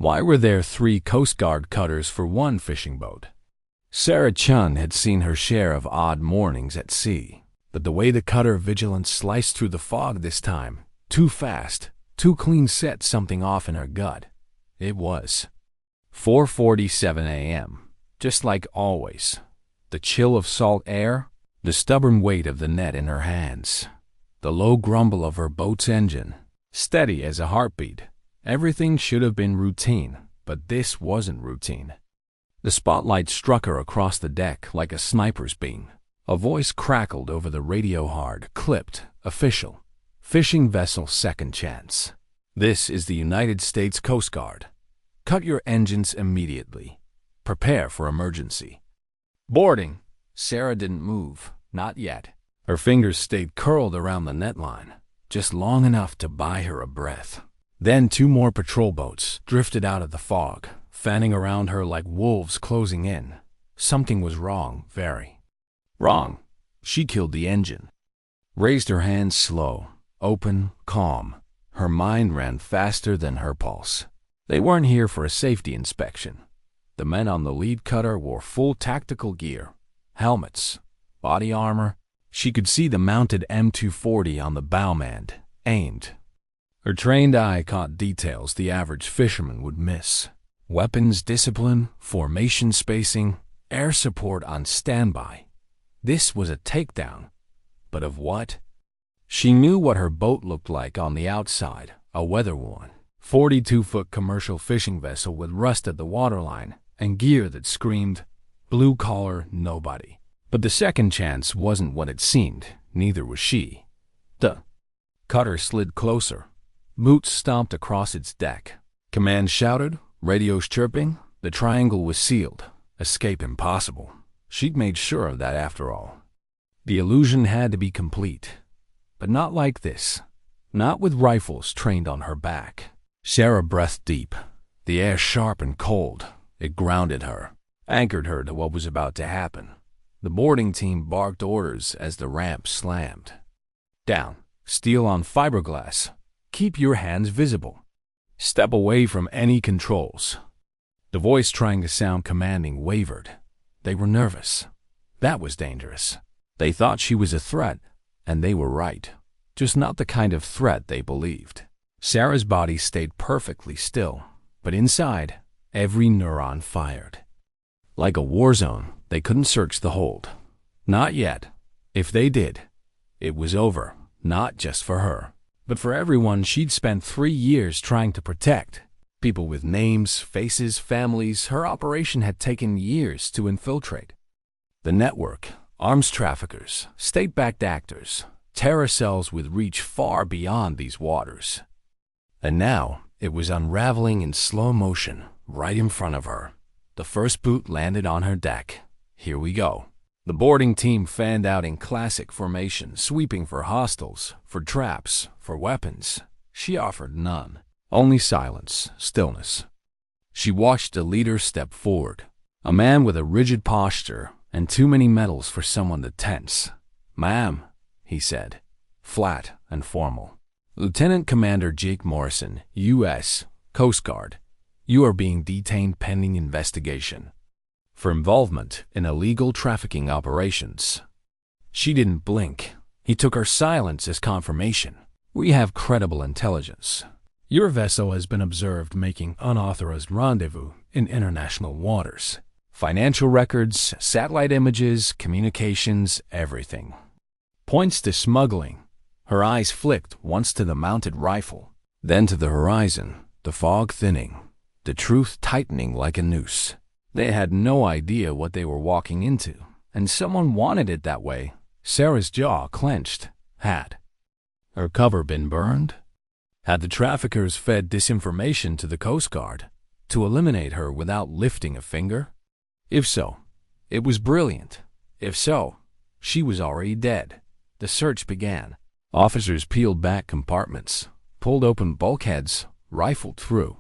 Why were there 3 Coast Guard cutters for one fishing boat? Sarah Chun had seen her share of odd mornings at sea, but the way the cutter Vigilance sliced through the fog this time, too fast, too clean, set something off in her gut. It was 4:47 a.m., just like always. The chill of salt air, the stubborn weight of the net in her hands, the low grumble of her boat's engine, steady as a heartbeat. Everything should have been routine, but this wasn't routine. The spotlight struck her across the deck like a sniper's beam. A voice crackled over the radio, hard, clipped, official. Fishing vessel second chance. This is the United States Coast Guard. Cut your engines immediately. Prepare for emergency. Boarding. Sarah didn't move, not yet. Her fingers stayed curled around the netline, just long enough to buy her a breath. Then 2 more patrol boats drifted out of the fog, fanning around her like wolves closing in. Something was wrong, very wrong. She killed the engine. Raised her hands slow, open, calm. Her mind ran faster than her pulse. They weren't here for a safety inspection. The men on the lead cutter wore full tactical gear, helmets, body armor. She could see the mounted M240 on the bowman, aimed. Her trained eye caught details the average fisherman would miss. Weapons discipline, formation spacing, air support on standby. This was a takedown. But of what? She knew what her boat looked like on the outside, a weather-worn, 42-foot commercial fishing vessel with rust at the waterline and gear that screamed, blue-collar nobody. But the second chance wasn't what it seemed, neither was she. The cutter slid closer. Boots stomped across its deck. Command shouted, radios chirping. The triangle was sealed. Escape impossible. She'd made sure of that after all. The illusion had to be complete. But not like this. Not with rifles trained on her back. Sarah breathed deep. The air sharp and cold. It grounded her, anchored her to what was about to happen. The boarding team barked orders as the ramp slammed. Down. Steel on fiberglass. Keep your hands visible. Step away from any controls. The voice trying to sound commanding wavered. They were nervous. That was dangerous. They thought she was a threat, and they were right. Just not the kind of threat they believed. Sarah's body stayed perfectly still, but inside, every neuron fired. Like a war zone, they couldn't search the hold. Not yet. If they did, it was over, not just for her, but for everyone she'd spent 3 years trying to protect. People with names, faces, families. Her operation had taken years to infiltrate. The network, arms traffickers, state-backed actors, terror cells with reach far beyond these waters. And now it was unraveling in slow motion, right in front of her. The first boot landed on her deck. Here we go. The boarding team fanned out in classic formation, sweeping for hostiles, for traps, for weapons. She offered none. Only silence, stillness. She watched a leader step forward, a man with a rigid posture and too many medals for someone to tense. "Ma'am," he said, flat and formal. "Lieutenant Commander Jake Morrison, U.S. Coast Guard. You are being detained pending investigation for involvement in illegal trafficking operations." She didn't blink. He took her silence as confirmation. "We have credible intelligence. Your vessel has been observed making unauthorized rendezvous in international waters. Financial records, satellite images, communications, everything. Points to smuggling." Her eyes flicked once to the mounted rifle, then to the horizon, the fog thinning, the truth tightening like a noose. They had no idea what they were walking into, and someone wanted it that way. Sarah's jaw clenched. Had her cover been burned? Had the traffickers fed disinformation to the Coast Guard to eliminate her without lifting a finger? If so, it was brilliant. If so, she was already dead. The search began. Officers peeled back compartments, pulled open bulkheads, rifled through.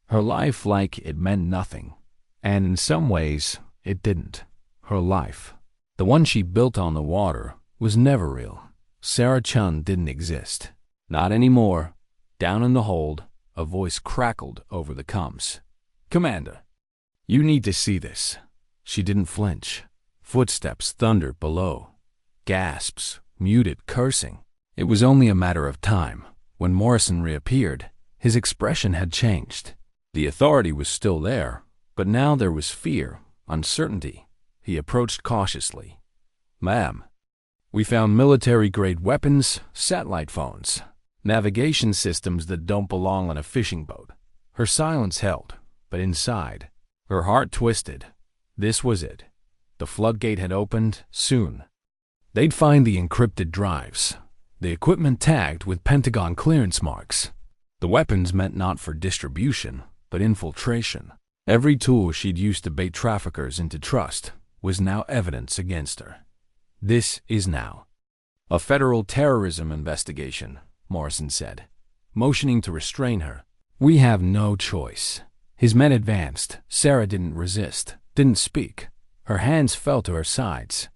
Her life like it meant nothing. And in some ways, it didn't. Her life, the one she built on the water, was never real. Sarah Chun didn't exist. Not anymore. Down in the hold, a voice crackled over the comms. "Commander, you need to see this." She didn't flinch. Footsteps thundered below. Gasps, muted cursing. It was only a matter of time. When Morrison reappeared, his expression had changed. The authority was still there, but now there was fear, uncertainty. He approached cautiously. "Ma'am, we found military-grade weapons, satellite phones, navigation systems that don't belong on a fishing boat." Her silence held, but inside, her heart twisted. This was it. The floodgate had opened soon. They'd find the encrypted drives, the equipment tagged with Pentagon clearance marks. The weapons meant not for distribution, but infiltration. Every tool she'd used to bait traffickers into trust was now evidence against her. "This is now a federal terrorism investigation," Morrison said, motioning to restrain her. "We have no choice." His men advanced. Sarah didn't resist, didn't speak. Her hands fell to her sides.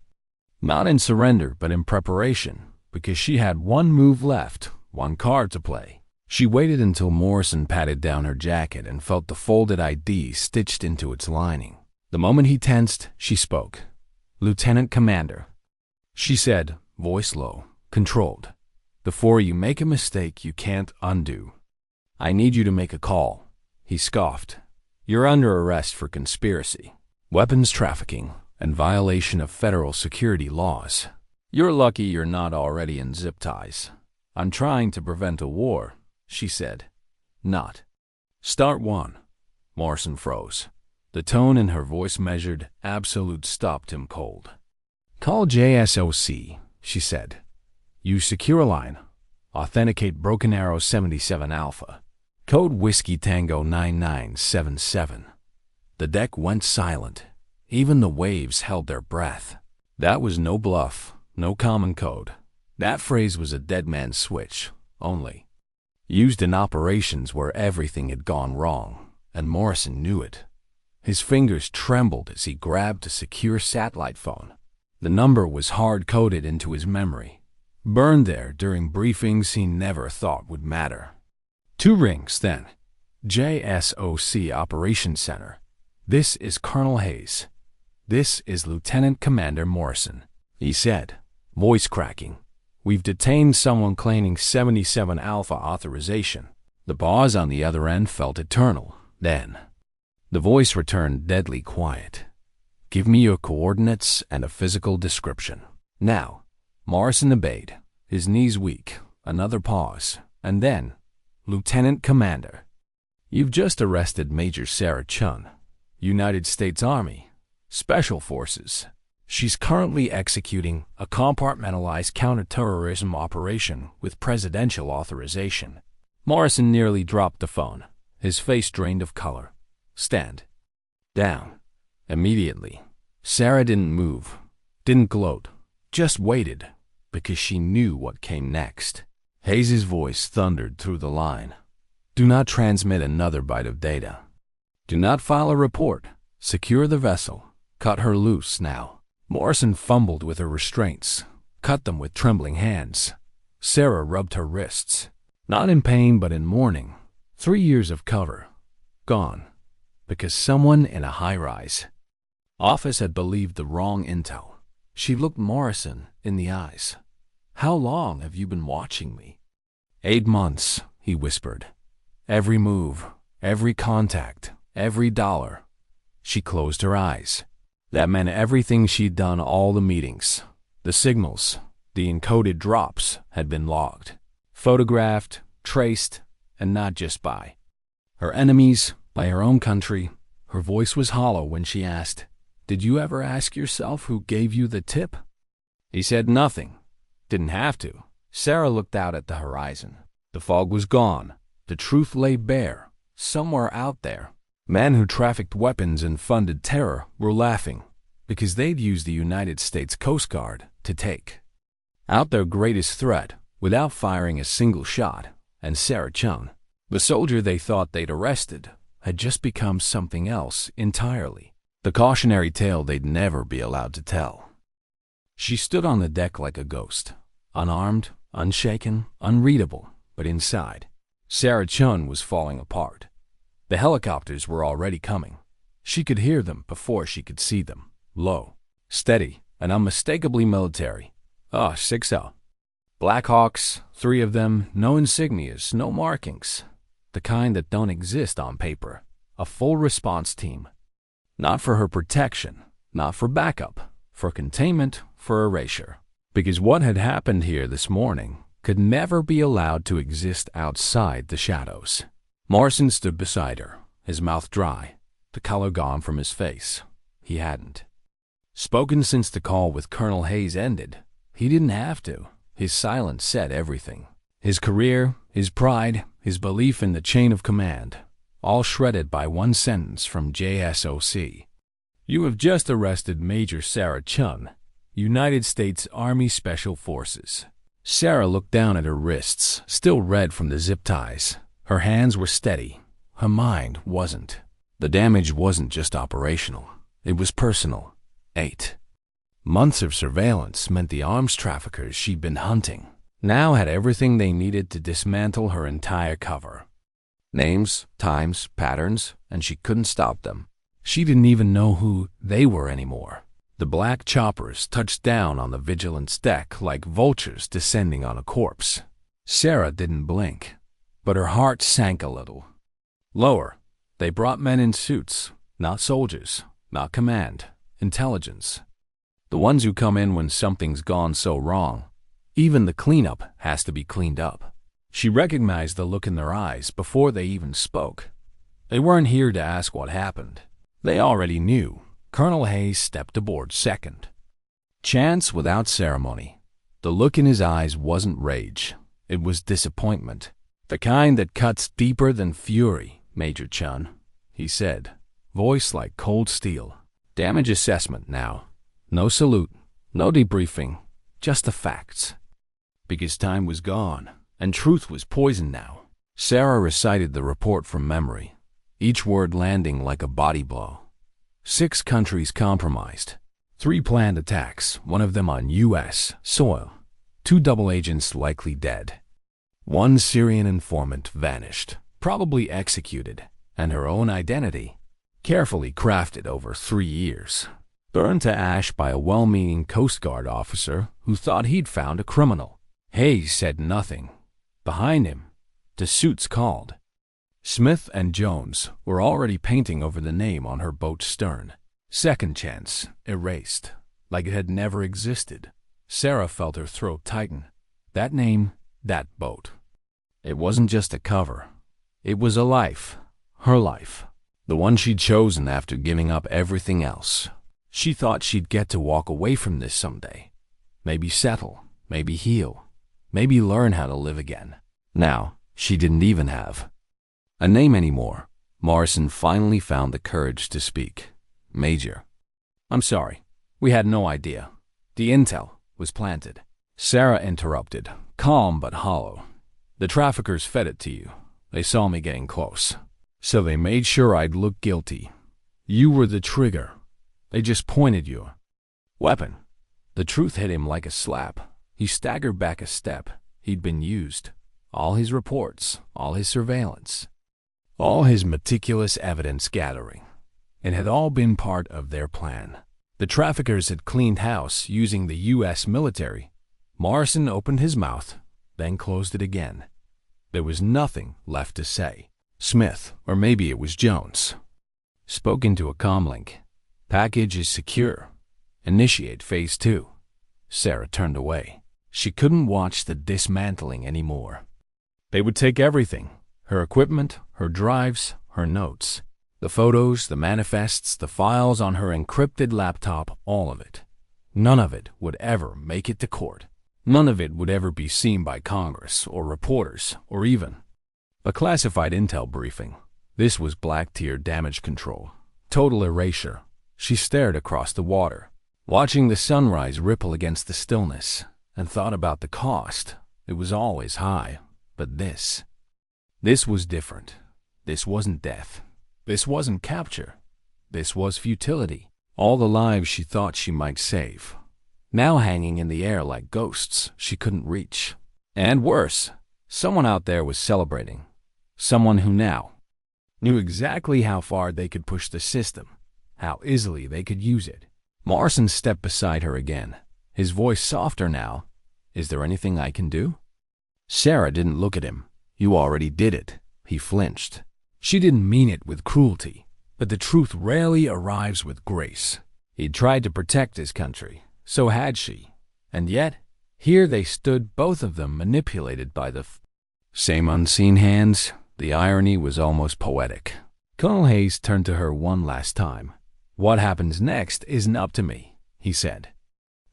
Not in surrender, but in preparation, because she had one move left, one card to play. She waited until Morrison patted down her jacket and felt the folded ID stitched into its lining. The moment he tensed, she spoke. "Lieutenant Commander," she said, voice low, controlled. "Before you make a mistake you can't undo. I need you to make a call." He scoffed. "You're under arrest for conspiracy, weapons trafficking, and violation of federal security laws. You're lucky you're not already in zip ties." "I'm trying to prevent a war," she said. "Not." "Start one." Morrison froze. The tone in her voice measured absolute stopped him cold. "Call JSOC," she said. "Use Secure Line. Authenticate Broken Arrow 77 Alpha. Code Whiskey Tango 9977. The deck went silent. Even the waves held their breath. That was no bluff, no common code. That phrase was a dead man's switch, only. Used in operations where everything had gone wrong, and Morrison knew it. His fingers trembled as he grabbed a secure satellite phone. The number was hard-coded into his memory, burned there during briefings he never thought would matter. 2 rings, then. JSOC Operations Center. "This is Colonel Hayes. This is Lieutenant Commander Morrison," he said, voice cracking. "We've detained someone claiming 77 Alpha authorization." The pause on the other end felt eternal. Then, the voice returned deadly quiet. "Give me your coordinates and a physical description." Now, Morrison obeyed, his knees weak. Another pause, and then, "Lieutenant Commander, you've just arrested Major Sarah Chun, United States Army, Special Forces. She's currently executing a compartmentalized counterterrorism operation with presidential authorization." Morrison nearly dropped the phone, his face drained of color. "Stand down." Immediately, Sarah didn't move, didn't gloat, just waited, because she knew what came next. Hayes' voice thundered through the line. "Do not transmit another byte of data. Do not file a report. Secure the vessel. Cut her loose now." Morrison fumbled with her restraints, cut them with trembling hands. Sarah rubbed her wrists, not in pain but in mourning. 3 years of cover, gone, because someone in a high-rise office had believed the wrong intel. She looked Morrison in the eyes. "How long have you been watching me?" 8 months, he whispered. "Every move, every contact, every dollar." She closed her eyes. That meant everything she'd done, all the meetings, the signals, the encoded drops had been logged, photographed, traced, and not just by her enemies, by her own country. Her voice was hollow when she asked, "Did you ever ask yourself who gave you the tip?" He said nothing. Didn't have to. Sarah looked out at the horizon. The fog was gone. The truth lay bare, somewhere out there. Men who trafficked weapons and funded terror were laughing because they'd used the United States Coast Guard to take out their greatest threat without firing a single shot. And Sarah Chun, the soldier they thought they'd arrested, had just become something else entirely. The cautionary tale they'd never be allowed to tell. She stood on the deck like a ghost, unarmed, unshaken, unreadable, but inside, Sarah Chun was falling apart. The helicopters were already coming. She could hear them before she could see them. Low, steady, and unmistakably military. 6L. Black Hawks, 3 of them, no insignias, no markings. The kind that don't exist on paper. A full response team. Not for her protection, not for backup, for containment, for erasure. Because what had happened here this morning could never be allowed to exist outside the shadows. Morrison stood beside her, his mouth dry, the color gone from his face. He hadn't spoken since the call with Colonel Hayes ended. He didn't have to. His silence said everything. His career, his pride, his belief in the chain of command, all shredded by one sentence from JSOC. You have just arrested Major Sarah Chun, United States Army Special Forces. Sarah looked down at her wrists, still red from the zip ties. Her hands were steady. Her mind wasn't. The damage wasn't just operational. It was personal. 8 months of surveillance meant the arms traffickers she'd been hunting now had everything they needed to dismantle her entire cover. Names, times, patterns, and she couldn't stop them. She didn't even know who they were anymore. The black choppers touched down on the vigilance deck like vultures descending on a corpse. Sarah didn't blink, but her heart sank a little. Lower, they brought men in suits, not soldiers, not command, intelligence. The ones who come in when something's gone so wrong. Even the cleanup has to be cleaned up. She recognized the look in their eyes before they even spoke. They weren't here to ask what happened. They already knew. Colonel Hayes stepped aboard second. Chance without ceremony. The look in his eyes wasn't rage. It was disappointment. The kind that cuts deeper than fury, Major Chun, he said, voice like cold steel. Damage assessment now. No salute, no debriefing, just the facts. Because time was gone, and truth was poison now. Sarah recited the report from memory, each word landing like a body blow. 6 countries compromised. 3 planned attacks, one of them on U.S. soil. 2 double agents likely dead. 1 Syrian informant vanished, probably executed, and her own identity, carefully crafted over 3 years, burned to ash by a well-meaning Coast Guard officer who thought he'd found a criminal. Hayes said nothing. Behind him, the suits called. Smith and Jones were already painting over the name on her boat's stern. Second chance, erased, like it had never existed. Sarah felt her throat tighten. That name, that boat. It wasn't just a cover. It was a life. Her life. The one she'd chosen after giving up everything else. She thought she'd get to walk away from this someday. Maybe settle, maybe heal, maybe learn how to live again. Now, she didn't even have a name anymore. Morrison finally found the courage to speak. Major. I'm sorry. We had no idea. The intel was planted. Sarah interrupted, calm but hollow. The traffickers fed it to you. They saw me getting close. So they made sure I'd look guilty. You were the trigger. They just pointed your weapon. The truth hit him like a slap. He staggered back a step. He'd been used. All his reports, all his surveillance, all his meticulous evidence gathering. It had all been part of their plan. The traffickers had cleaned house using the U.S. military. Morrison opened his mouth, then closed it again. There was nothing left to say. Smith, or maybe it was Jones, spoke into a comlink. Package is secure. Initiate phase 2. Sarah turned away. She couldn't watch the dismantling anymore. They would take everything. Her equipment, her drives, her notes. The photos, the manifests, the files on her encrypted laptop, all of it. None of it would ever make it to court. None of it would ever be seen by Congress or reporters or even a classified intel briefing. This was black-tier damage control. Total erasure. She stared across the water, watching the sunrise ripple against the stillness, and thought about the cost. It was always high, but this was different. This wasn't death. This wasn't capture. This was futility. All the lives she thought she might save, now hanging in the air like ghosts she couldn't reach. And worse, someone out there was celebrating. Someone who now knew exactly how far they could push the system, how easily they could use it. Morrison stepped beside her again, his voice softer now. Is there anything I can do? Sarah didn't look at him. You already did it. He flinched. She didn't mean it with cruelty, but the truth rarely arrives with grace. He'd tried to protect his country, so had she. And yet, here they stood, both of them manipulated by the same unseen hands. The irony was almost poetic. Colonel Hayes turned to her one last time. What happens next isn't up to me, he said.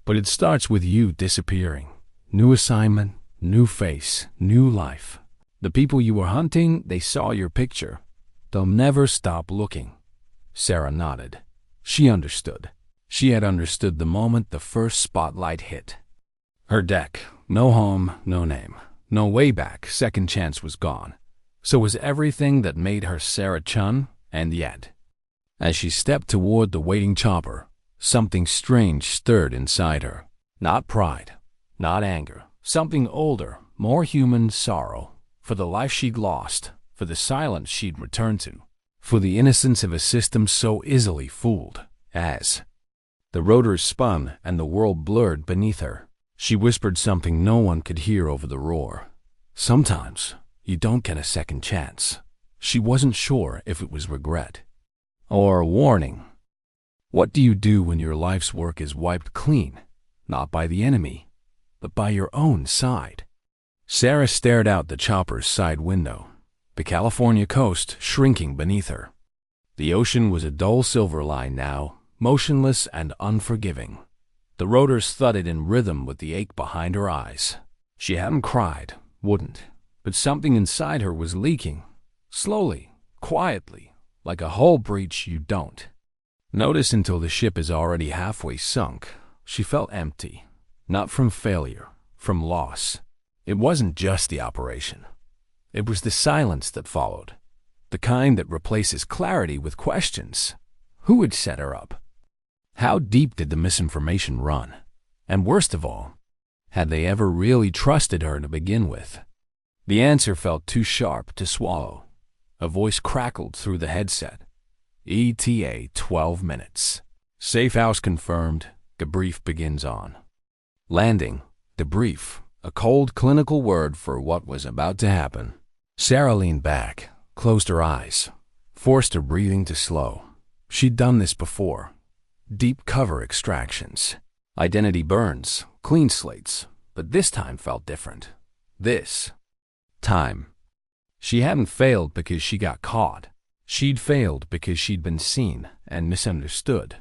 But it starts with you disappearing. New assignment, new face, new life. The people you were hunting, they saw your picture. They'll never stop looking. Sarah nodded. She understood. She had understood the moment the first spotlight hit. Her deck, no home, no name, no way back, second chance was gone. So was everything that made her Sarah Chun, and yet, as she stepped toward the waiting chopper, something strange stirred inside her. Not pride, not anger, something older, more human, sorrow, for the life she'd lost, for the silence she'd returned to, for the innocence of a system so easily fooled. As the rotors spun and the world blurred beneath her, she whispered something no one could hear over the roar. Sometimes you don't get a second chance. She wasn't sure if it was regret or a warning. What do you do when your life's work is wiped clean, not by the enemy, but by your own side? Sarah stared out the chopper's side window, the California coast shrinking beneath her. The ocean was a dull silver line now, motionless and unforgiving. The rotors thudded in rhythm with the ache behind her eyes. She hadn't cried, wouldn't, but something inside her was leaking, slowly, quietly, like a hull breach you don't notice until the ship is already halfway sunk. She felt empty, not from failure, from loss. It wasn't just the operation. It was the silence that followed, the kind that replaces clarity with questions. Who had set her up? How deep did the misinformation run? And worst of all, had they ever really trusted her to begin with? The answer felt too sharp to swallow. A voice crackled through the headset. ETA 12 minutes. Safe house confirmed. Debrief begins on. Landing. Debrief. A cold clinical word for what was about to happen. Sarah leaned back, closed her eyes, forced her breathing to slow. She'd done this before. Deep cover extractions. Identity burns. Clean slates. But this time felt different. This time. She hadn't failed because she got caught. She'd failed because she'd been seen and misunderstood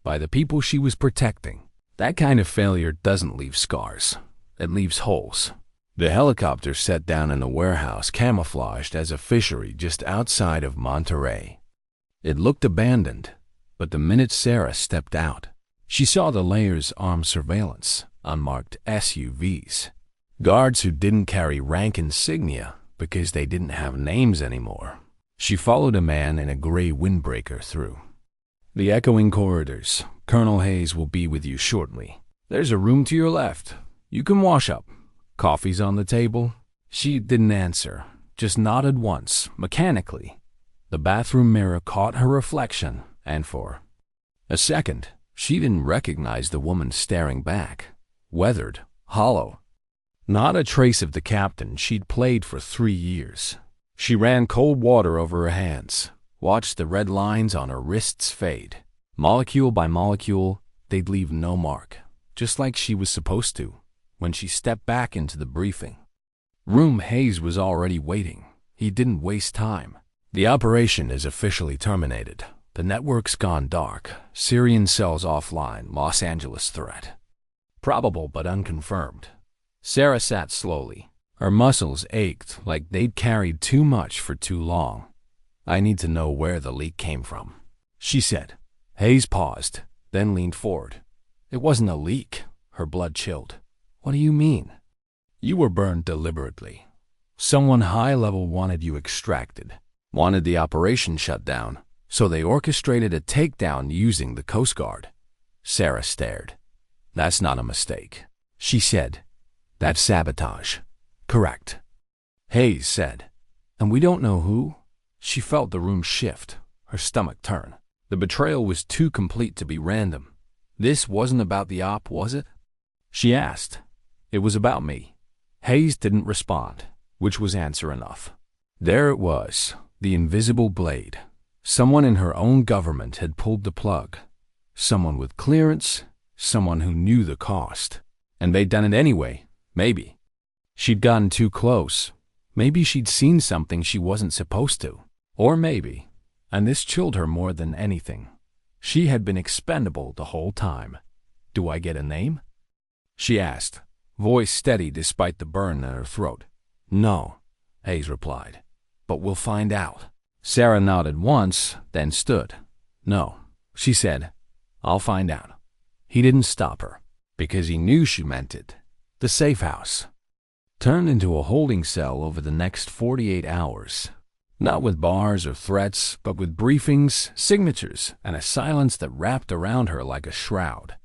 by the people she was protecting. That kind of failure doesn't leave scars. It leaves holes. The helicopter set down in a warehouse camouflaged as a fishery just outside of Monterey. It looked abandoned, but the minute Sarah stepped out, she saw the layers armed surveillance, unmarked SUVs, guards who didn't carry rank insignia because they didn't have names anymore. She followed a man in a gray windbreaker through the echoing corridors. Colonel Hayes will be with you shortly. There's a room to your left. You can wash up. Coffee's on the table. She didn't answer, just nodded once, mechanically. The bathroom mirror caught her reflection, and for a second, she didn't recognize the woman staring back. Weathered, hollow. Not a trace of the captain she'd played for 3 years. She ran cold water over her hands, watched the red lines on her wrists fade. Molecule by molecule, they'd leave no mark, just like she was supposed to when she stepped back into the briefing room. Hayes was already waiting. He didn't waste time. The operation is officially terminated. The network's gone dark. Syrian cells offline. Los Angeles threat. Probable but unconfirmed. Sarah sat slowly. Her muscles ached like they'd carried too much for too long. I need to know where the leak came from, she said. Hayes paused, then leaned forward. It wasn't a leak. Her blood chilled. What do you mean? You were burned deliberately. Someone high-level wanted you extracted, wanted the operation shut down, so they orchestrated a takedown using the Coast Guard. Sarah stared. That's not a mistake, she said. That's sabotage. Correct. Hayes said. And we don't know who? She felt the room shift, her stomach turn. The betrayal was too complete to be random. This wasn't about the op, was it? She asked. It was about me. Hayes didn't respond, which was answer enough. There it was, the invisible blade. Someone in her own government had pulled the plug. Someone with clearance, someone who knew the cost. And they'd done it anyway, maybe. She'd gotten too close. Maybe she'd seen something she wasn't supposed to. Or maybe, and this chilled her more than anything, she had been expendable the whole time. Do I get a name? She asked, voice steady despite the burn in her throat. No, Hayes replied. But we'll find out. Sarah nodded once, then stood. No, she said. I'll find out. He didn't stop her, because he knew she meant it. The safe house turned into a holding cell over the next 48 hours. Not with bars or threats, but with briefings, signatures, and a silence that wrapped around her like a shroud.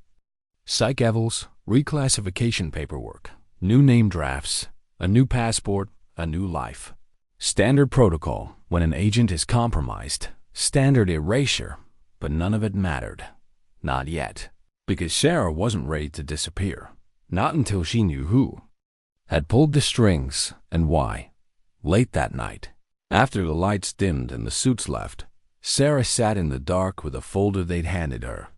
Psych evals, reclassification paperwork, new name drafts, a new passport, a new life. Standard protocol when an agent is compromised. Standard erasure, but none of it mattered. Not yet. Because Sarah wasn't ready to disappear. Not until she knew who had pulled the strings and why. Late that night, after the lights dimmed and the suits left, Sarah sat in the dark with a folder they'd handed her.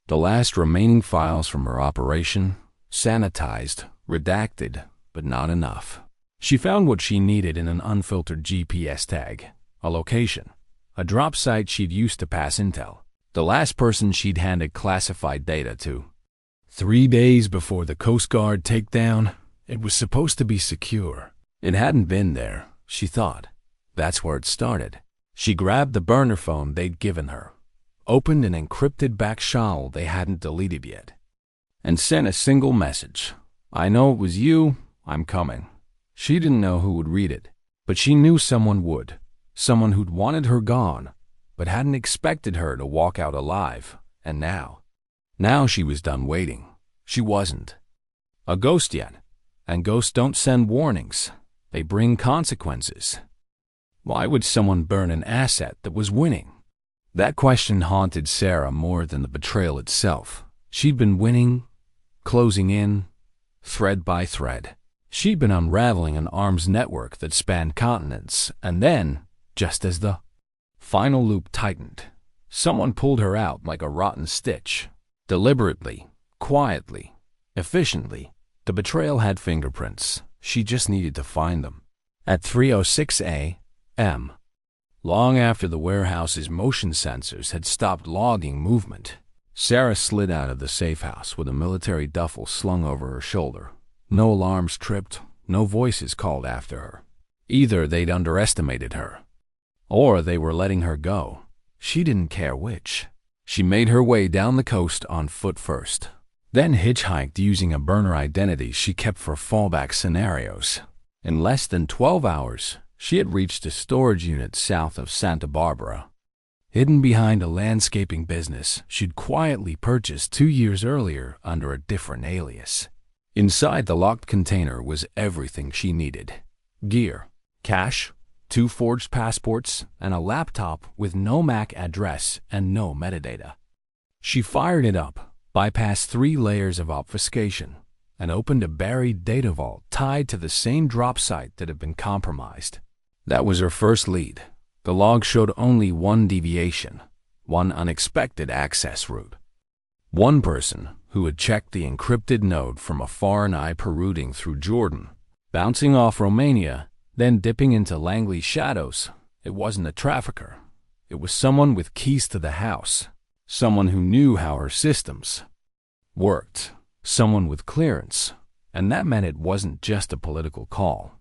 The last remaining files from her operation, sanitized, redacted, but not enough. She found what she needed in an unfiltered GPS tag, a location, a drop site she'd used to pass intel, the last person she'd handed classified data to. 3 days before the Coast Guard takedown, it was supposed to be secure. It hadn't been there, she thought. That's where it started. She grabbed the burner phone they'd given her, opened an encrypted back channel they hadn't deleted yet, and sent a single message. I know it was you, I'm coming. She didn't know who would read it, but she knew someone would. Someone who'd wanted her gone, but hadn't expected her to walk out alive. And now she was done waiting. She wasn't a ghost yet, and ghosts don't send warnings. They bring consequences. Why would someone burn an asset that was winning? That question haunted Sarah more than the betrayal itself. She'd been winning, closing in, thread by thread. She'd been unraveling an arms network that spanned continents, and then, just as the final loop tightened, someone pulled her out like a rotten stitch. Deliberately, quietly, efficiently. The betrayal had fingerprints. She just needed to find them. At 3:06 a.m., long after the warehouse's motion sensors had stopped logging movement, Sarah slid out of the safe house with a military duffel slung over her shoulder. No alarms tripped, no voices called after her. Either they'd underestimated her, or they were letting her go. She didn't care which. She made her way down the coast on foot first, then hitchhiked using a burner identity she kept for fallback scenarios. In less than 12 hours, she had reached a storage unit south of Santa Barbara. Hidden behind a landscaping business she'd quietly purchased 2 years earlier under a different alias. Inside the locked container was everything she needed. Gear, cash, 2 forged passports, and a laptop with no MAC address and no metadata. She fired it up, bypassed 3 layers of obfuscation, and opened a buried data vault tied to the same drop site that had been compromised. That was her first lead. The log showed only one deviation, one unexpected access route. One person who had checked the encrypted node from a foreign IP routing through Jordan, bouncing off Romania, then dipping into Langley's shadows. It wasn't a trafficker. It was someone with keys to the house, someone who knew how her systems worked, someone with clearance, and that meant it wasn't just a political call.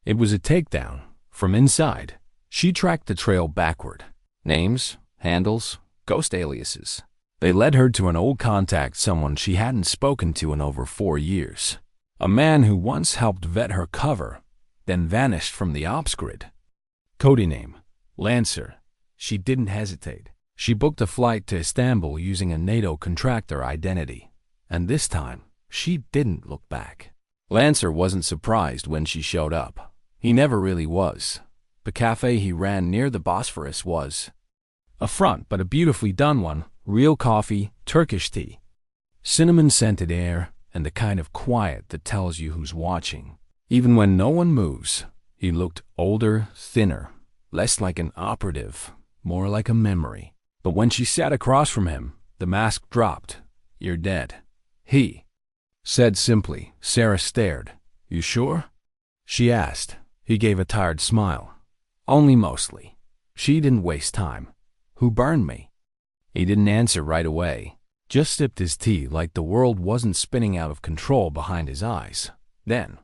It was a takedown. From inside, she tracked the trail backward. Names, handles, ghost aliases. They led her to an old contact, someone she hadn't spoken to in over 4 years. A man who once helped vet her cover, then vanished from the ops grid. Cody name, Lancer. She didn't hesitate. She booked a flight to Istanbul using a NATO contractor identity. And this time, she didn't look back. Lancer wasn't surprised when she showed up. He never really was. The cafe he ran near the Bosphorus was a front, but a beautifully done one. Real coffee, Turkish tea, cinnamon-scented air, and the kind of quiet that tells you who's watching. Even when no one moves, he looked older, thinner, less like an operative, more like a memory. But when she sat across from him, the mask dropped. "You're dead," he said simply. Sarah stared. "You sure?" she asked. He gave a tired smile. "Only mostly." She didn't waste time. "Who burned me?" He didn't answer right away. Just sipped his tea like the world wasn't spinning out of control behind his eyes. Then,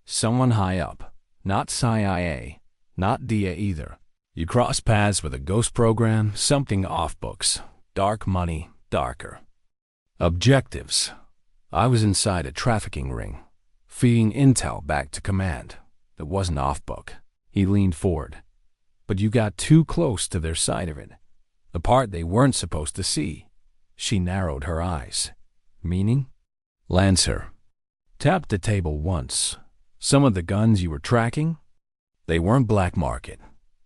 someone high up. Not CIA, not DIA either. You cross paths with a ghost program, something off books. Dark money, darker objectives. I was inside a trafficking ring, feeding intel back to command. That wasn't off book. He leaned forward. But you got too close to their side of it. The part they weren't supposed to see. She narrowed her eyes. Meaning? Lancer tapped the table once. Some of the guns you were tracking? They weren't black market.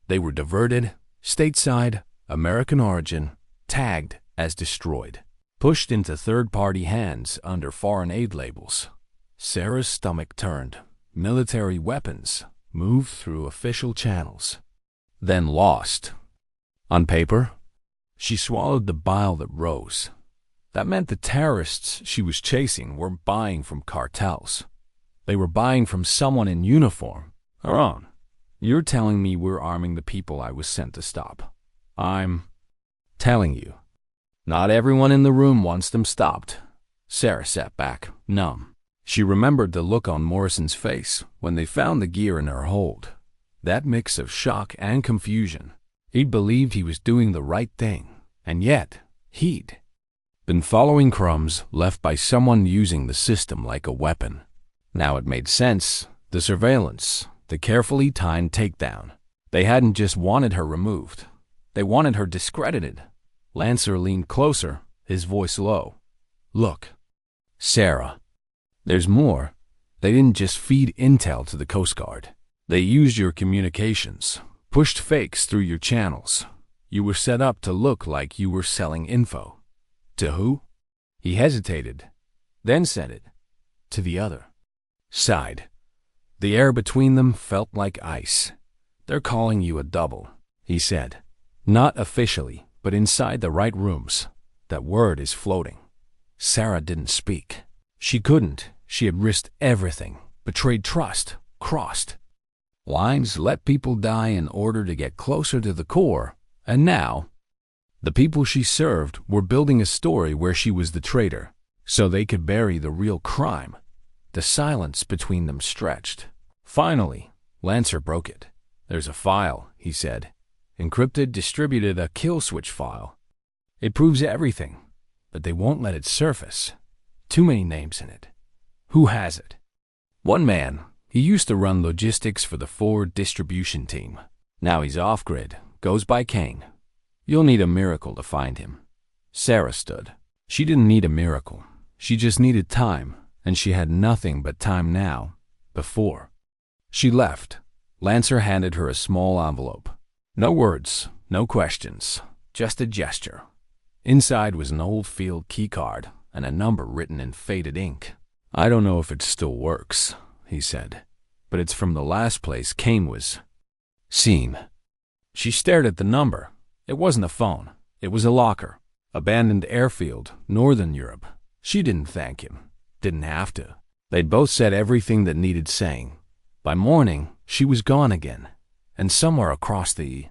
They were diverted, stateside, American origin, tagged as destroyed, pushed into third-party hands under foreign aid labels. Sarah's stomach turned. Military weapons moved through official channels, then lost. On paper, she swallowed the bile that rose. That meant the terrorists she was chasing weren't buying from cartels. They were buying from someone in uniform. Her own. You're telling me we're arming the people I was sent to stop. I'm telling you. Not everyone in the room wants them stopped. Sarah sat back, numb. She remembered the look on Morrison's face when they found the gear in her hold. That mix of shock and confusion. He'd believed he was doing the right thing, and yet he'd been following crumbs left by someone using the system like a weapon. Now it made sense. The surveillance, the carefully timed takedown. They hadn't just wanted her removed. They wanted her discredited. Lancer leaned closer, his voice low. "Look, Sarah, there's more. They didn't just feed intel to the Coast Guard. They used your communications, pushed fakes through your channels. You were set up to look like you were selling info." "To who?" He hesitated, then said it. "To the other side." The air between them felt like ice. "They're calling you a double," he said. "Not officially, but inside the right rooms. That word is floating." Sarah didn't speak. She couldn't. She had risked everything, betrayed trust, crossed lines, let people die in order to get closer to the core, and now the people she served were building a story where she was the traitor, so they could bury the real crime. The silence between them stretched. Finally, Lancer broke it. "There's a file," he said. "Encrypted, distributed, a kill switch file. It proves everything, but they won't let it surface. Too many names in it. Who has it?" "One man. He used to run logistics for the forward distribution team. Now he's off-grid, goes by Kane. You'll need a miracle to find him." Sarah stood. She didn't need a miracle. She just needed time, and she had nothing but time now. Before she left, Lancer handed her a small envelope. No words, no questions, just a gesture. Inside was an old field keycard and a number written in faded ink. "I don't know if it still works," he said, "but it's from the last place Kane was seen." She stared at the number. It wasn't a phone. It was a locker. Abandoned airfield, Northern Europe. She didn't thank him. Didn't have to. They'd both said everything that needed saying. By morning, she was gone again. And somewhere across the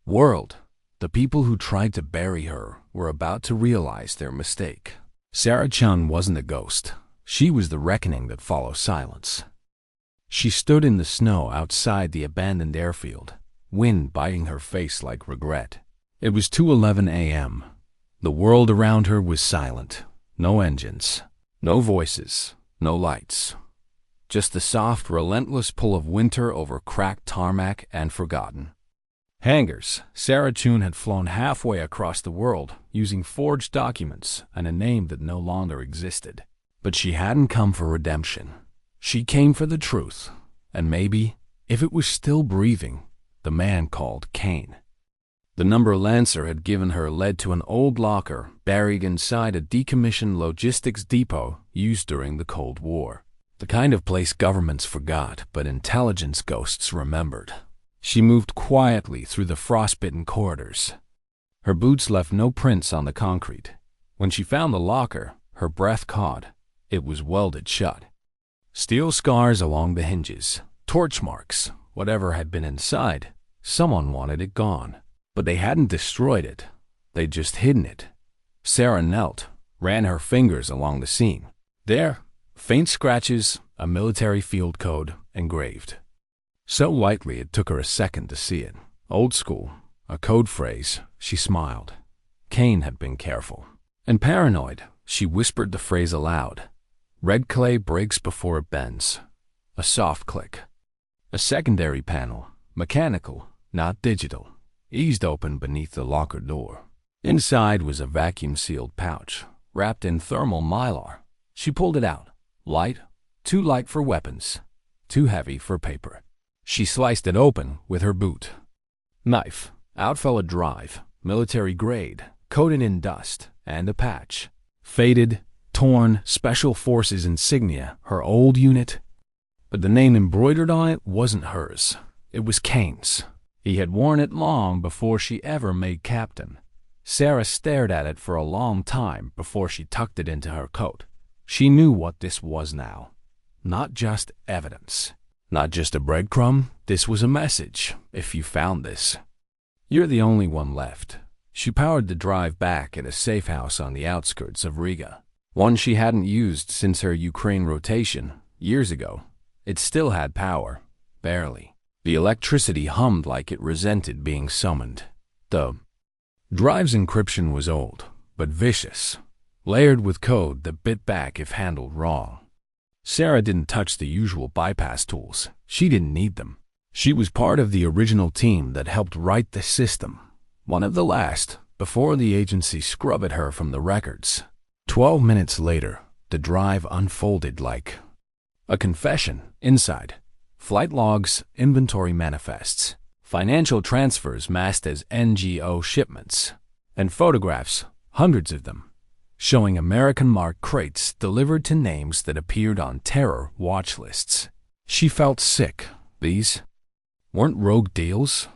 world, the people who tried to bury her were about to realize their mistake. Sarah Chun wasn't a ghost. She was the reckoning that follows silence. She stood in the snow outside the abandoned airfield, wind biting her face like regret. It was 2:11 a.m. The world around her was silent. No engines, no voices, no lights. Just the soft, relentless pull of winter over cracked tarmac and forgotten hangars. Sarah Chun had flown halfway across the world using forged documents and a name that no longer existed. But she hadn't come for redemption. She came for the truth. And maybe, if it was still breathing, the man called Kane. The number Lancer had given her led to an old locker buried inside a decommissioned logistics depot used during the Cold War. The kind of place governments forgot, but intelligence ghosts remembered. She moved quietly through the frostbitten corridors. Her boots left no prints on the concrete. When she found the locker, her breath caught. It was welded shut. Steel scars along the hinges, torch marks, whatever had been inside. Someone wanted it gone. But they hadn't destroyed it. They'd just hidden it. Sarah knelt, ran her fingers along the seam. There, faint scratches, a military field code engraved. So lightly it took her a second to see it. Old school, a code phrase. She smiled. Kane had been careful. And paranoid, she whispered the phrase aloud. Red clay breaks before it bends. A soft click. A secondary panel, mechanical, not digital, eased open beneath the locker door. Inside was a vacuum-sealed pouch, wrapped in thermal mylar. She pulled it out. Light, too light for weapons, too heavy for paper. She sliced it open with her boot. Knife. Out fell a drive, military grade, coated in dust, and a patch. Faded, torn, Special Forces insignia, her old unit. But the name embroidered on it wasn't hers. It was Kane's. He had worn it long before she ever made captain. Sarah stared at it for a long time before she tucked it into her coat. She knew what this was now. Not just evidence. Not just a breadcrumb. This was a message, if you found this. You're the only one left. She powered the drive back at a safe house on the outskirts of Riga. One she hadn't used since her Ukraine rotation, years ago. It still had power. Barely. The electricity hummed like it resented being summoned. The drive's encryption was old, but vicious, layered with code that bit back if handled wrong. Sarah didn't touch the usual bypass tools. She didn't need them. She was part of the original team that helped write the system. One of the last, before the agency scrubbed her from the records. 12 minutes later, the drive unfolded like a confession. Inside, flight logs, inventory manifests, financial transfers masked as NGO shipments, and photographs, hundreds of them, showing American-marked crates delivered to names that appeared on terror watch lists. She felt sick. These weren't rogue deals.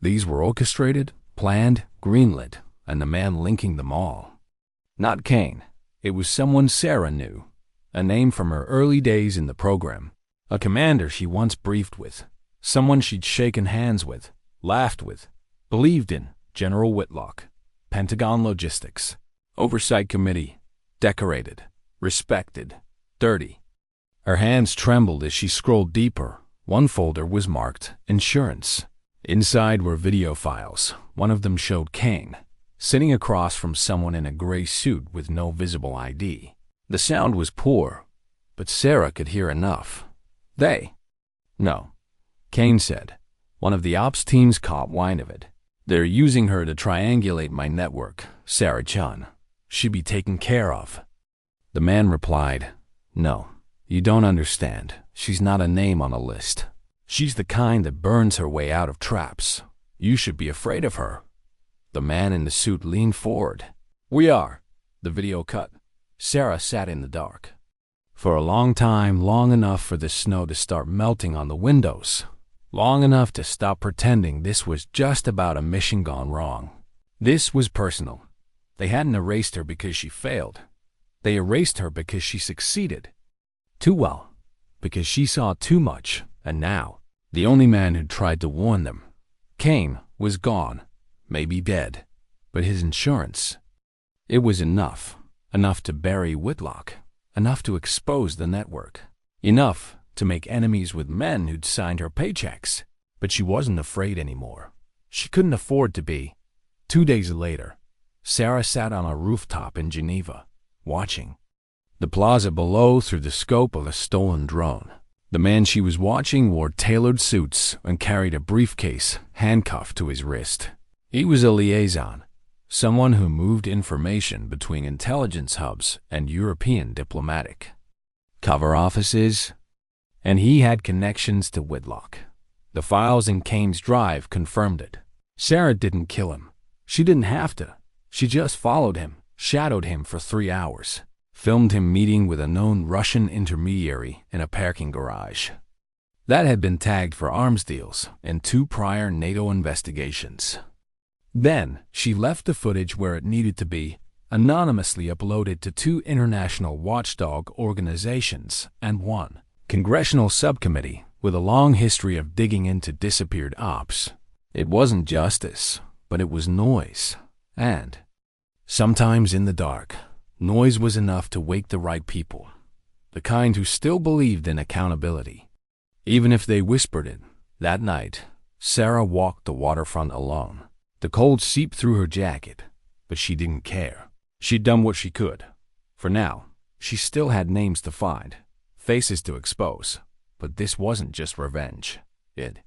These were orchestrated, planned, greenlit, and the man linking them all. Not Kane. It was someone Sarah knew, a name from her early days in the program, a commander she once briefed with, someone she'd shaken hands with, laughed with, believed in. General Whitlock, Pentagon Logistics, Oversight Committee, decorated, respected, dirty. Her hands trembled as she scrolled deeper. One folder was marked Insurance. Inside were video files. One of them showed Kane, sitting across from someone in a gray suit with no visible ID. The sound was poor, but Sarah could hear enough. No, Kane said. One of the ops teams caught wind of it. They're using her to triangulate my network, Sarah Chun. She'd be taken care of. The man replied, No, you don't understand. She's not a name on a list. She's the kind that burns her way out of traps. You should be afraid of her. The man in the suit leaned forward. We are. The video cut. Sarah sat in the dark. For a long time, long enough for the snow to start melting on the windows. Long enough to stop pretending this was just about a mission gone wrong. This was personal. They hadn't erased her because she failed. They erased her because she succeeded. Too well. Because she saw too much. And now, the only man who'd tried to warn them, Kane, was gone. Maybe dead. But his insurance, it was enough. Enough to bury Whitlock. Enough to expose the network. Enough to make enemies with men who'd signed her paychecks. But she wasn't afraid anymore. She couldn't afford to be. 2 days later, Sarah sat on a rooftop in Geneva, watching the plaza below through the scope of a stolen drone. The man she was watching wore tailored suits and carried a briefcase handcuffed to his wrist. He was a liaison, someone who moved information between intelligence hubs and European diplomatic cover offices, and he had connections to Whitlock. The files in Kane's drive confirmed it. Sarah didn't kill him. She didn't have to. She just followed him, shadowed him for 3 hours, filmed him meeting with a known Russian intermediary in a parking garage. That had been tagged for arms deals in 2 prior NATO investigations. Then, she left the footage where it needed to be, anonymously uploaded to 2 international watchdog organizations and 1 congressional subcommittee with a long history of digging into disappeared ops. It wasn't justice, but it was noise. And sometimes in the dark, noise was enough to wake the right people, the kind who still believed in accountability. Even if they whispered it, that night, Sarah walked the waterfront alone. The cold seeped through her jacket, but she didn't care. She'd done what she could. For now, she still had names to find, faces to expose. But this wasn't just revenge. It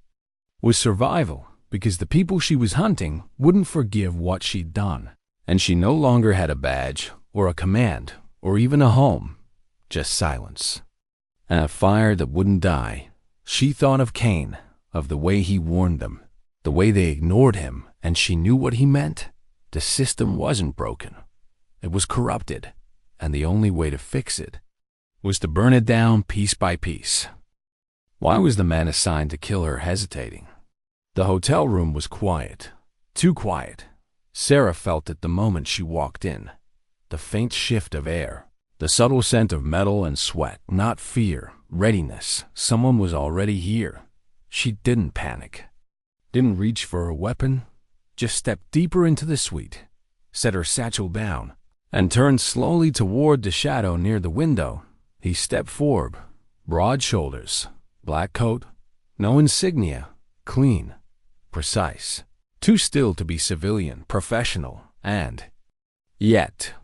was survival, because the people she was hunting wouldn't forgive what she'd done. And she no longer had a badge, or a command, or even a home. Just silence. And a fire that wouldn't die. She thought of Kane, of the way he warned them, the way they ignored him, and she knew what he meant. The system wasn't broken. It was corrupted, and the only way to fix it was to burn it down piece by piece. Why was the man assigned to kill her hesitating? The hotel room was quiet, too quiet. Sarah felt it the moment she walked in. The faint shift of air, the subtle scent of metal and sweat, not fear, readiness. Someone was already here. She didn't panic, didn't reach for a weapon, just stepped deeper into the suite, set her satchel down, and turned slowly toward the shadow near the window. He stepped forward, broad shoulders, black coat, no insignia, clean, precise, too still to be civilian, professional, and yet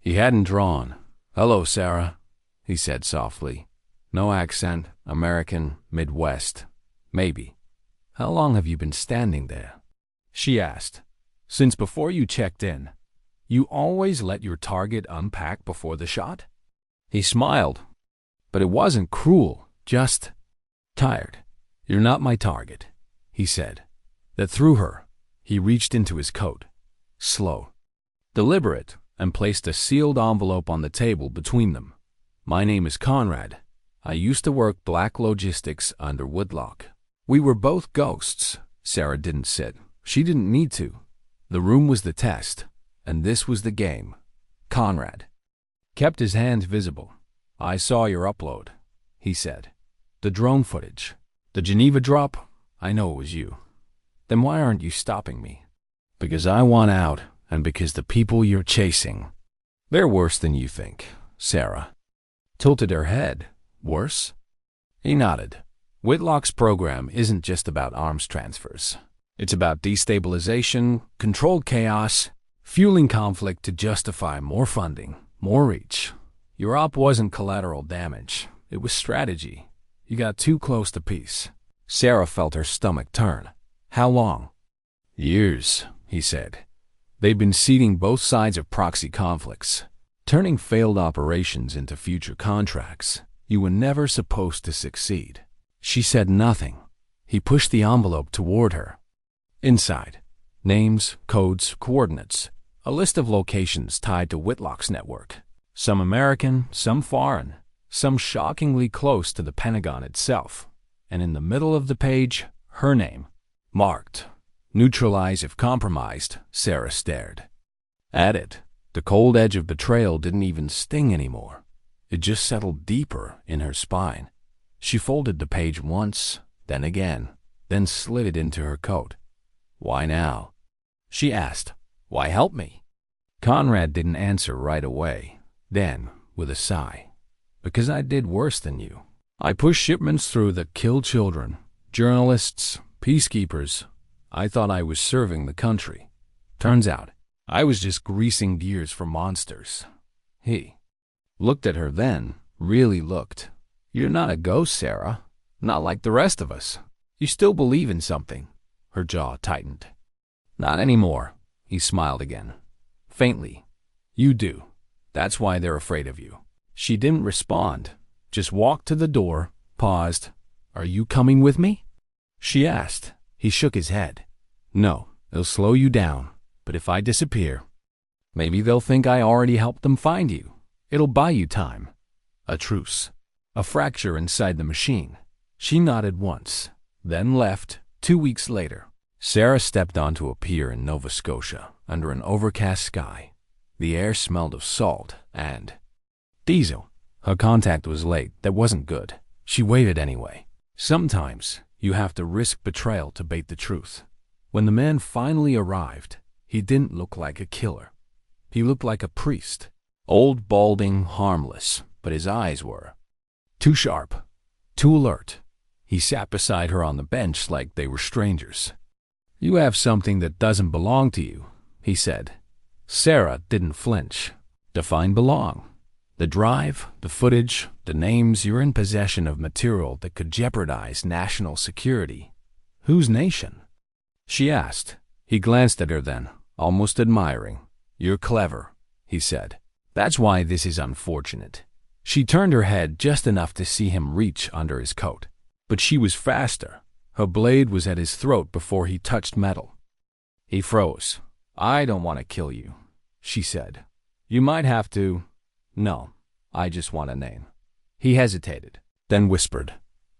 he hadn't drawn. "Hello, Sarah," he said softly. No accent, American, Midwest, maybe. "How long have you been standing there?" she asked. "Since before you checked in. You always let your target unpack before the shot?" He smiled, but it wasn't cruel, just tired. "You're not my target," he said. That threw her. He reached into his coat, slow, deliberate, and placed a sealed envelope on the table between them. "My name is Conrad. I used to work black logistics under Woodlock." We were both ghosts. Sarah didn't sit. She didn't need to. The room was the test, and this was the game. Conrad kept his hand visible. "I saw your upload," he said. "The drone footage. The Geneva drop. I know it was you. Then why aren't you stopping me?" "Because I want out, and because the people you're chasing, they're worse than you think." Sarah tilted her head. "Worse?" He nodded. Whitlock's program isn't just about arms transfers. It's about destabilization, controlled chaos, fueling conflict to justify more funding, more reach. Your op wasn't collateral damage. It was strategy. You got too close to peace. Sarah felt her stomach turn. "How long?" "Years," he said. "They've been seeding both sides of proxy conflicts, turning failed operations into future contracts. You were never supposed to succeed." She said nothing. He pushed the envelope toward her. Inside, names, codes, coordinates, a list of locations tied to Whitlock's network. Some American, some foreign, some shockingly close to the Pentagon itself. And in the middle of the page, her name, marked. "Neutralize if compromised." Sarah stared at it. The cold edge of betrayal didn't even sting anymore. It just settled deeper in her spine. She folded the page once, then again, then slid it into her coat. "Why now?" she asked. "Why help me?" Conrad didn't answer right away. Then, with a sigh, "Because I did worse than you. I pushed shipments through that killed children, journalists, peacekeepers. I thought I was serving the country. Turns out, I was just greasing gears for monsters." He looked at her then, really looked. "You're not a ghost, Sarah. Not like the rest of us. You still believe in something." Her jaw tightened. "Not anymore." He smiled again, faintly. "You do. That's why they're afraid of you." She didn't respond, just walked to the door, paused. "Are you coming with me?" she asked. He shook his head. No, it'll slow you down, but if I disappear, maybe they'll think I already helped them find you. It'll buy you time. A truce. A fracture inside the machine. She nodded once, then left. 2 weeks later, Sarah stepped onto a pier in Nova Scotia under an overcast sky. The air smelled of salt and diesel. Her contact was late. That wasn't good. She waited anyway. Sometimes you have to risk betrayal to bait the truth. When the man finally arrived, he didn't look like a killer. He looked like a priest. Old, balding, harmless, but his eyes were too sharp, too alert. He sat beside her on the bench like they were strangers. You have something that doesn't belong to you, he said. Sarah didn't flinch. Define belong. The drive, the footage, the names. You're in possession of material that could jeopardize national security. Whose nation? She asked. He glanced at her then, almost admiring. You're clever, he said. That's why this is unfortunate. She turned her head just enough to see him reach under his coat. But she was faster. Her blade was at his throat before he touched metal. He froze. I don't want to kill you, she said. You might have to. No, I just want a name. He hesitated, then whispered.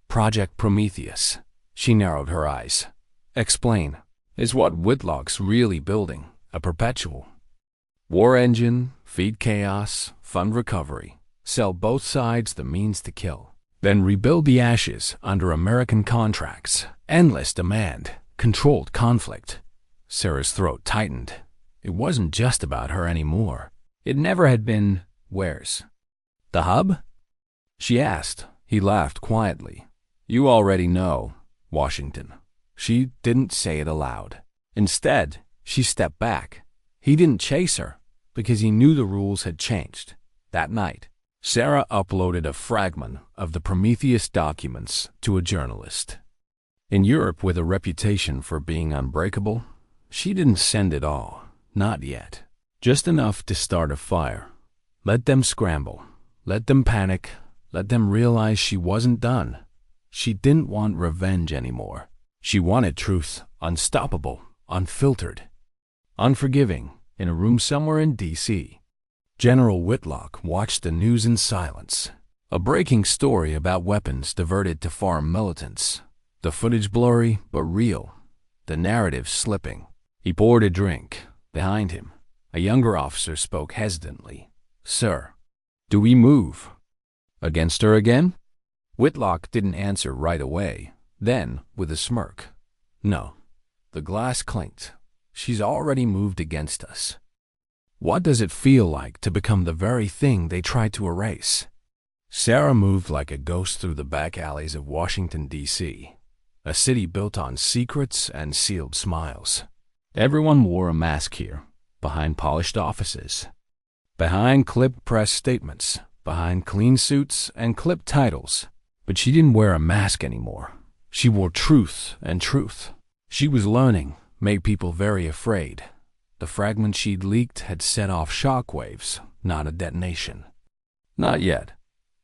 Project Prometheus. She narrowed her eyes. Explain. Is what Whitlock's really building, a perpetual war engine, feed chaos, fund recovery, sell both sides the means to kill. Then rebuild the ashes under American contracts. Endless demand. Controlled conflict. Sarah's throat tightened. It wasn't just about her anymore. It never had been. Where's the hub? She asked. He laughed quietly. You already know. Washington. She didn't say it aloud. Instead, she stepped back. He didn't chase her because he knew the rules had changed. That night, Sarah uploaded a fragment of the Prometheus documents to a journalist. In Europe, with a reputation for being unbreakable, she didn't send it all. Not yet. Just enough to start a fire. Let them scramble. Let them panic. Let them realize she wasn't done. She didn't want revenge anymore. She wanted truth, unstoppable, unfiltered, unforgiving, in a room somewhere in D.C. General Whitlock watched the news in silence. A breaking story about weapons diverted to foreign militants. The footage blurry but real. The narrative slipping. He poured a drink. Behind him, a younger officer spoke hesitantly. Sir, do we move? Against her again? Whitlock didn't answer right away. Then, with a smirk. No. The glass clinked. She's already moved against us. What does it feel like to become the very thing they tried to erase? Sarah moved like a ghost through the back alleys of Washington, D.C., a city built on secrets and sealed smiles. Everyone wore a mask here, behind polished offices, behind clipped press statements, behind clean suits and clipped titles. But she didn't wear a mask anymore. She wore truth and truth. She was learning, made people very afraid. The fragment she'd leaked had set off shockwaves, not a detonation. Not yet,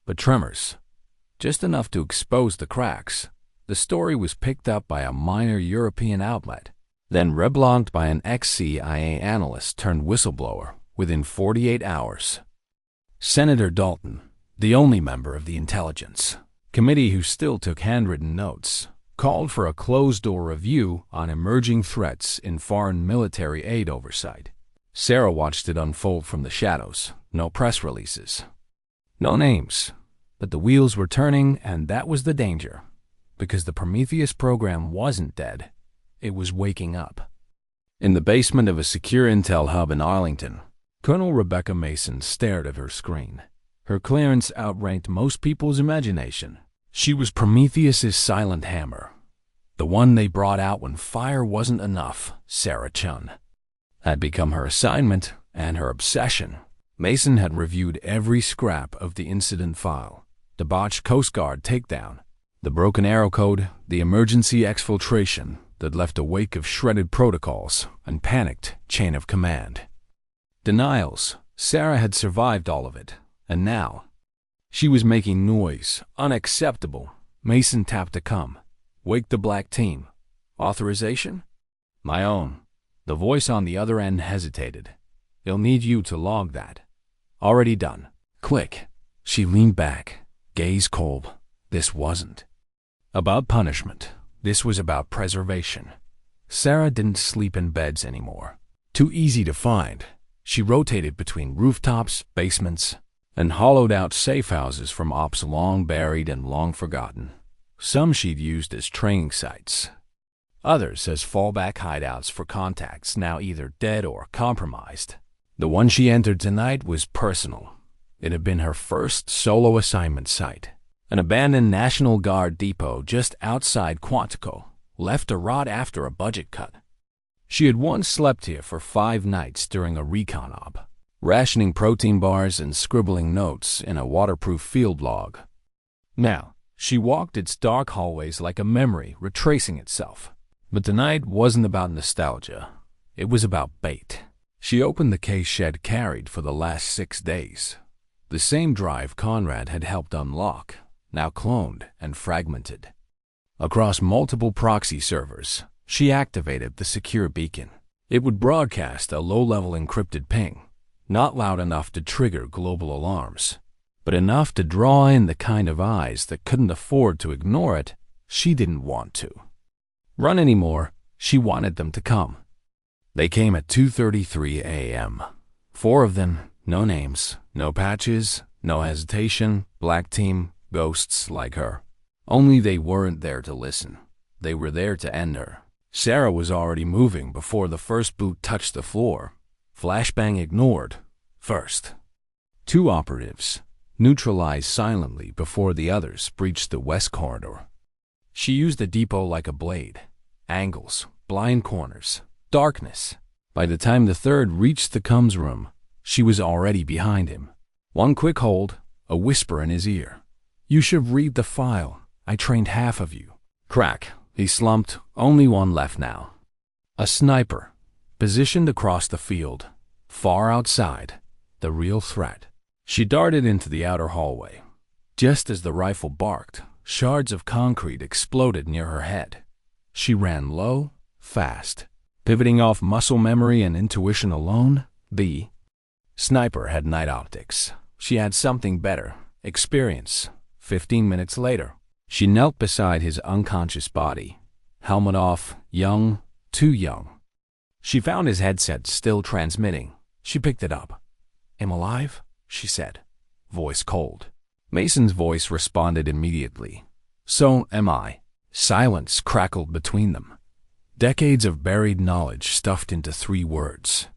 but tremors. Just enough to expose the cracks. The story was picked up by a minor European outlet, then reblogged by an ex-CIA analyst turned whistleblower within 48 hours. Senator Dalton, the only member of the intelligence committee who still took handwritten notes, called for a closed-door review on emerging threats in foreign military aid oversight. Sarah watched it unfold from the shadows. No press releases. No names. But the wheels were turning, and that was the danger. Because the Prometheus program wasn't dead. It was waking up. In the basement of a secure intel hub in Arlington, Colonel Rebecca Mason stared at her screen. Her clearance outranked most people's imagination. She was Prometheus's silent hammer. The one they brought out when fire wasn't enough, Sarah Chun, had become her assignment and her obsession. Mason had reviewed every scrap of the incident file, the botched Coast Guard takedown, the broken arrow code, the emergency exfiltration that left a wake of shredded protocols and panicked chain of command. Denials. Sarah had survived all of it, and now she was making noise, unacceptable. Mason tapped to come. Wake the black team. Authorization? My own. The voice on the other end hesitated. He'll need you to log that. Already done. Click. She leaned back, gaze cold. This wasn't about punishment. This was about preservation. Sarah didn't sleep in beds anymore. Too easy to find. She rotated between rooftops, basements, and hollowed-out safe houses from ops long buried and long forgotten. Some she'd used as training sites. Others as fallback hideouts for contacts now either dead or compromised. The one she entered tonight was personal. It had been her first solo assignment site. An abandoned National Guard depot just outside Quantico, left to rot after a budget cut. She had once slept here for 5 nights during a recon op, rationing protein bars and scribbling notes in a waterproof field log. Now, she walked its dark hallways like a memory retracing itself. But tonight wasn't about nostalgia. It was about bait. She opened the case Shed carried for the last 6 days. The same drive Conrad had helped unlock, now cloned and fragmented. Across multiple proxy servers, she activated the secure beacon. It would broadcast a low-level encrypted ping, not loud enough to trigger global alarms, but enough to draw in the kind of eyes that couldn't afford to ignore it. She didn't want to run anymore. She wanted them to come. They came at 2:33 a.m. 4 of them, no names, no patches, no hesitation, black team, ghosts like her. Only they weren't there to listen. They were there to end her. Sarah was already moving before the first boot touched the floor. Flashbang ignored. First. 2 operatives, neutralized silently before the others breached the west corridor. She used the depot like a blade. Angles, blind corners, darkness. By the time the third reached the comms room, she was already behind him. One quick hold, a whisper in his ear. You should read the file. I trained half of you. Crack. He slumped. Only one left now. A sniper, positioned across the field, far outside, the real threat. She darted into the outer hallway. Just as the rifle barked, shards of concrete exploded near her head. She ran low, fast, pivoting off muscle memory and intuition alone. The sniper had night optics. She had something better, experience. 15 minutes later, she knelt beside his unconscious body. Helmet off, young, too young. She found his headset still transmitting. She picked it up. "Am alive?" she said, voice cold. Mason's voice responded immediately. "So am I." Silence crackled between them. Decades of buried knowledge stuffed into 3 words.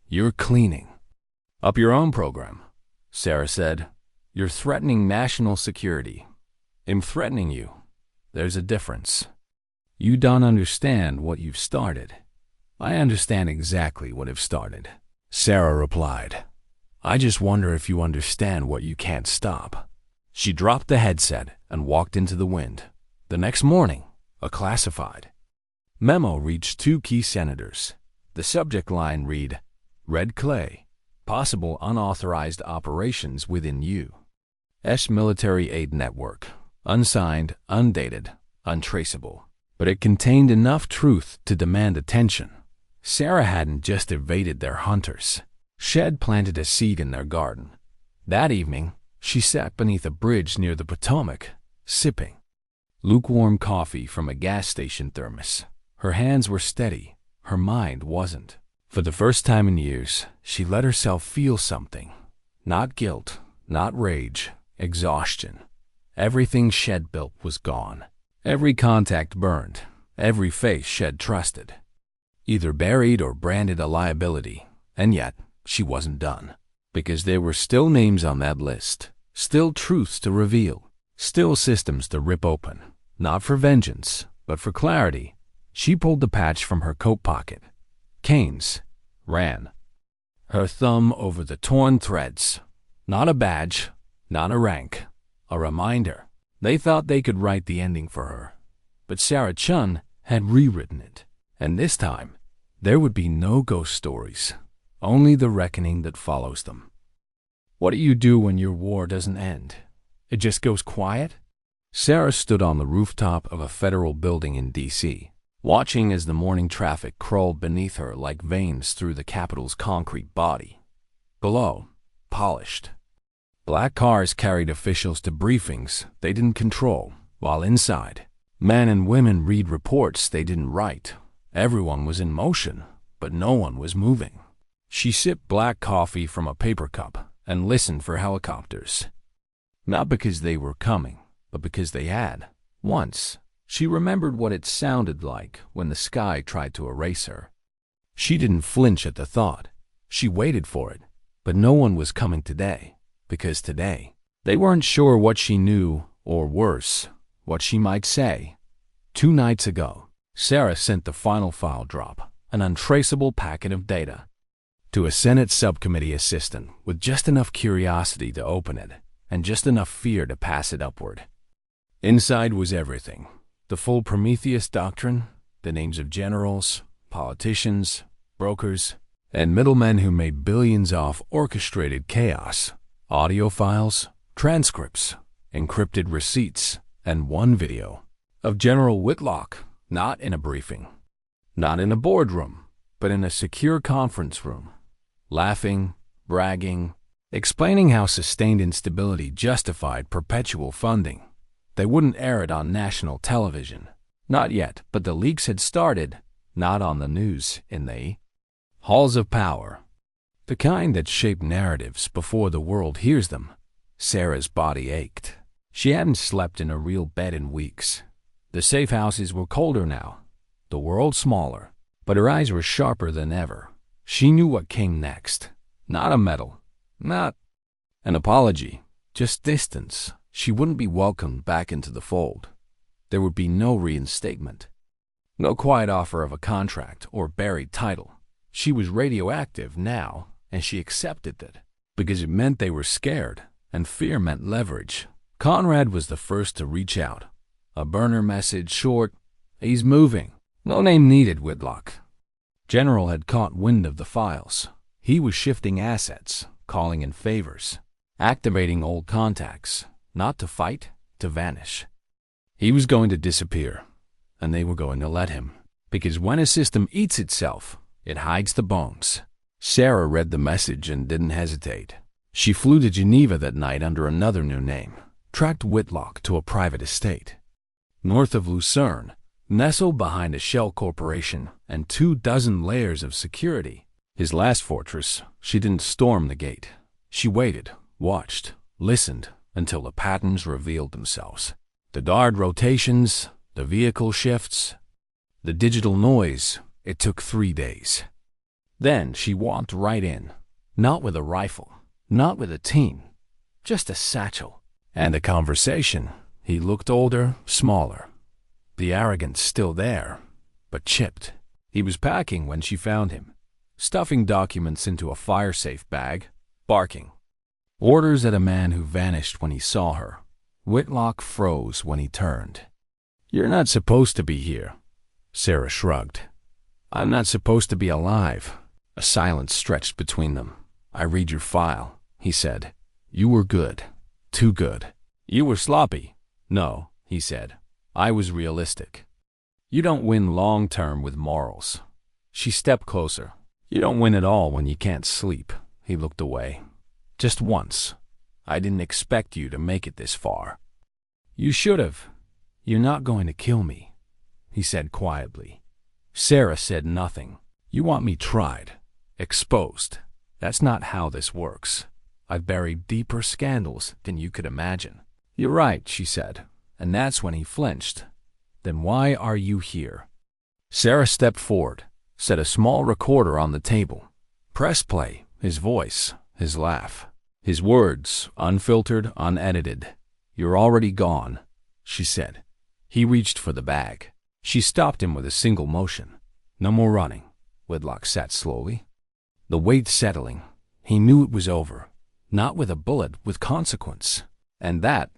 "You're cleaning up your own program," Sarah said. "You're threatening national security. I'm threatening you. There's a difference. You don't understand what you've started." "I understand exactly what I've started," Sarah replied. "I just wonder if you understand what you can't stop." She dropped the headset and walked into the wind. The next morning, a classified memo reached 2 key senators. The subject line read, "Red Clay, possible unauthorized operations within U.S. military aid network, unsigned, undated, untraceable." But it contained enough truth to demand attention. Sarah hadn't just evaded their hunters. Shed planted a seed in their garden. That evening, she sat beneath a bridge near the Potomac, sipping lukewarm coffee from a gas station thermos. Her hands were steady. Her mind wasn't. For the first time in years, she let herself feel something. Not guilt, not rage, exhaustion. Everything Shed built was gone. Every contact burned. Every face Shed trusted. Either buried or branded a liability. And yet, she wasn't done. Because there were still names on that list. Still truths to reveal. Still systems to rip open. Not for vengeance, but for clarity. She pulled the patch from her coat pocket. Kane's. Ran her thumb over the torn threads. Not a badge, not a rank. A reminder. They thought they could write the ending for her. But Sarah Chun had rewritten it. And this time, there would be no ghost stories. Only the reckoning that follows them. What do you do when your war doesn't end? It just goes quiet? Sarah stood on the rooftop of a federal building in D.C., watching as the morning traffic crawled beneath her like veins through the Capitol's concrete body. Below, polished, black cars carried officials to briefings they didn't control, while inside, men and women read reports they didn't write. Everyone was in motion, but no one was moving. She sipped black coffee from a paper cup and listened for helicopters. Not because they were coming, but because they had. Once, she remembered what it sounded like when the sky tried to erase her. She didn't flinch at the thought. She waited for it, but no one was coming today, because today, they weren't sure what she knew, or worse, what she might say. 2 nights ago, Sarah sent the final file drop, an untraceable packet of data, to a Senate subcommittee assistant with just enough curiosity to open it and just enough fear to pass it upward. Inside was everything. The full Prometheus doctrine, the names of generals, politicians, brokers, and middlemen who made billions off orchestrated chaos, audio files, transcripts, encrypted receipts, and one video of General Whitlock, not in a briefing, not in a boardroom, but in a secure conference room, laughing, bragging, explaining how sustained instability justified perpetual funding. They wouldn't air it on national television. Not yet, but the leaks had started, not on the news, in the halls of power. The kind that shape narratives before the world hears them. Sarah's body ached. She hadn't slept in a real bed in weeks. The safe houses were colder now, the world smaller, but her eyes were sharper than ever. She knew what came next. Not a medal, not an apology, just distance. She wouldn't be welcomed back into the fold. There would be no reinstatement. No quiet offer of a contract or buried title. She was radioactive now, and she accepted it, because it meant they were scared, and fear meant leverage. Conrad was the first to reach out. A burner message short, "He's moving." No name needed, Whitlock. General had caught wind of the files. He was shifting assets, calling in favors, activating old contacts. Not to fight, to vanish. He was going to disappear, and they were going to let him. Because when a system eats itself, it hides the bones. Sarah read the message and didn't hesitate. She flew to Geneva that night under another new name, tracked Whitlock to a private estate. North of Lucerne, nestled behind a shell corporation and 24 layers of security. His last fortress, she didn't storm the gate. She waited, watched, listened, until the patterns revealed themselves. The dart rotations, the vehicle shifts, the digital noise. It took 3 days. Then she walked right in, not with a rifle, not with a team, just a satchel. And a conversation. He looked older, smaller. The arrogance still there, but chipped. He was packing when she found him, stuffing documents into a fire-safe bag, barking. Orders at a man who vanished when he saw her. Whitlock froze when he turned. "You're not supposed to be here." Sarah shrugged. "I'm not supposed to be alive." A silence stretched between them. "I read your file," he said. "You were good. Too good. You were sloppy." "No," he said. "I was realistic. You don't win long-term with morals." She stepped closer. "You don't win at all when you can't sleep." He looked away. "Just once. I didn't expect you to make it this far." "You should have. You're not going to kill me," he said quietly. Sarah said nothing. "You want me tried, exposed. That's not how this works. I've buried deeper scandals than you could imagine." "You're right," she said, and that's when he flinched. "Then why are you here?" Sarah stepped forward, set a small recorder on the table. Press play, his voice, his laugh, his words, unfiltered, unedited. "You're already gone," she said. He reached for the bag. She stopped him with a single motion. "No more running." Whitlock sat slowly, the weight settling. He knew it was over. Not with a bullet, with consequence. And that,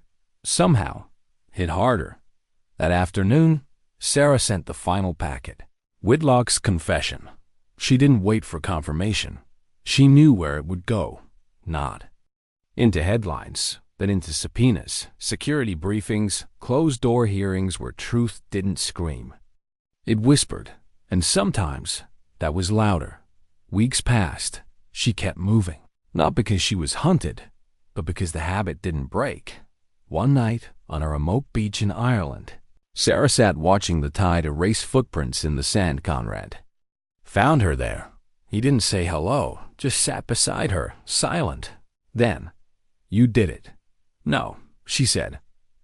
somehow, hit harder. That afternoon, Sarah sent the final packet. Whitlock's confession. She didn't wait for confirmation. She knew where it would go. Not into headlines, then into subpoenas, security briefings, closed-door hearings where truth didn't scream. It whispered, and sometimes that was louder. Weeks passed. She kept moving, not because she was hunted, but because the habit didn't break. One night, on a remote beach in Ireland, Sarah sat watching the tide erase footprints in the sand. Conrad found her there. He didn't say hello, just sat beside her, silent. Then, "You did it." "No," she said.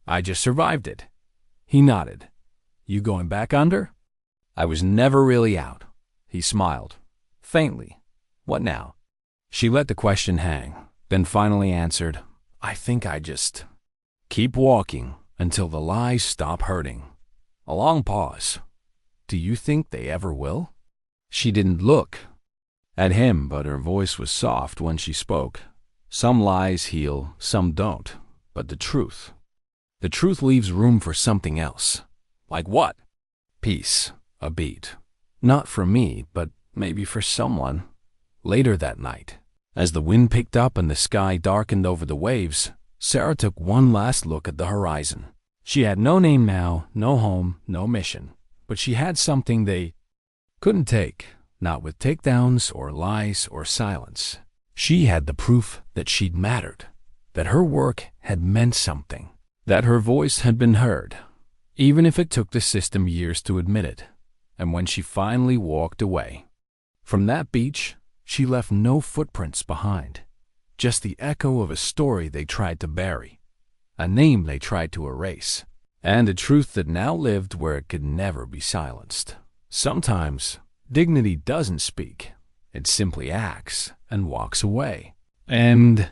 "I just survived it." He nodded. "You going back under?" "I was never really out." He smiled, faintly. "What now?" She let the question hang, then finally answered, "I think I just keep walking until the lies stop hurting." A long pause. "Do you think they ever will?" She didn't look at him, but her voice was soft when she spoke. Some lies heal, some don't. But the truth leaves room for something else. Like what? Peace, a beat. Not for me, but maybe for someone. Later that night, as the wind picked up and the sky darkened over the waves, Sarah took one last look at the horizon. She had no name now, no home, no mission. But she had something they couldn't take, not with takedowns or lies or silence. She had the proof that she'd mattered, that her work had meant something, that her voice had been heard, even if it took the system years to admit it. And when she finally walked away from that beach, she left no footprints behind, just the echo of a story they tried to bury, a name they tried to erase, and a truth that now lived where it could never be silenced. Sometimes dignity doesn't speak. It simply acts and walks away. And